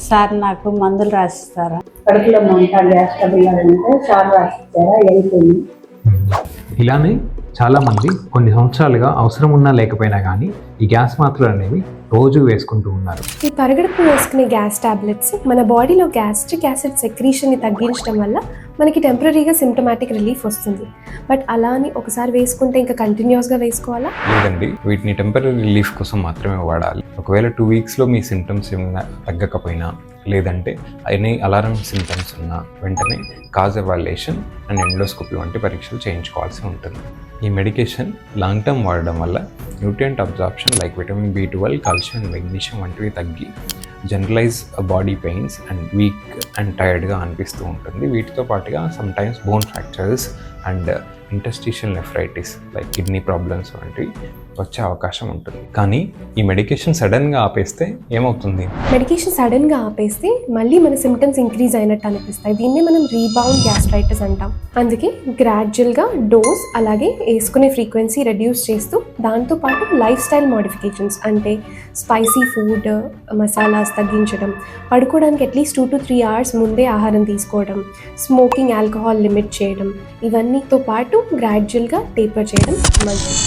Sir నాకు మందులు రాసిస్తారా? కడుపులో మంట, గ్యాస్ ట్రబుల్ ఉంటే సార్ రాసిస్తారా? వెళ్తుంది. ఇలానే చాలామంది కొన్ని సంవత్సరాలుగా అవసరం ఉన్నా లేకపోయినా కానీ ఈ గ్యాస్ మాత్రలు అనేవి రోజు వేసుకుంటూ ఉన్నారు. ఈ పరిగెడుపు వేసుకునే గ్యాస్ టాబ్లెట్స్ మన బాడీలో గ్యాస్ట్రిక్ యాసిడ్ సెక్రీషన్ని తగ్గించడం వల్ల మనకి టెంపరీగా సిమ్టమాటిక్ రిలీఫ్ వస్తుంది. బట్ అలా అని ఒకసారి వేసుకుంటే ఇంకా కంటిన్యూస్గా వేసుకోవాలా? లేదండి, వీటిని టెంపరీ రిలీఫ్ కోసం మాత్రమే వాడాలి. ఒకవేళ 2 వీక్స్లో మీ సిమ్టమ్స్ ఏమైనా తగ్గకపోయినా, లేదంటే ఎనీ అలారం సిమ్టమ్స్ ఉన్నా వెంటనే కాజ్ ఎవాల్యుయేషన్ అండ్ ఎండోస్కోపీ వంటి పరీక్షలు చేయించుకోవాల్సి ఉంటుంది. ఈ మెడికేషన్ లాంగ్ టర్మ్ వాడడం వల్ల nutrient absorption like vitamin B12, calcium and magnesium వంటివి తగ్గి generalise body pains and weak and టైర్డ్గా అనిపిస్తూ ఉంటుంది. వీటితో పాటుగా sometimes bone fractures and interstitial nephritis like kidney problems వంటివి వచ్చే అవకాశం ఉంటుంది. కానీ ఈ మెడికేషన్ సడన్గా ఆపేస్తే ఏమవుతుంది? మెడికేషన్ సడన్గా ఆపేస్తే మళ్ళీ మన సిమ్టమ్స్ ఇంక్రీజ్ అయినట్టు అనిపిస్తాయి. దీన్నే మనం రీబౌండ్ గ్యాస్ట్రైటిస్ అంటాం. అందుకే గ్రాడ్యువల్గా డోస్ అలాగే వేసుకునే ఫ్రీక్వెన్సీ రెడ్యూస్ చేస్తూ దాంతోపాటు లైఫ్ స్టైల్ మోడిఫికేషన్స్ అంటే స్పైసీ ఫుడ్, మసాలాస్ తగ్గించడం, పడుకోవడానికి అట్లీస్ట్ 2 to 3 hours ముందే ఆహారం తీసుకోవడం, స్మోకింగ్, ఆల్కహాల్ లిమిట్ చేయడం, ఇవన్నీతో పాటు గ్రాడ్యువల్గా టేపర్ చేయడం మంచిది.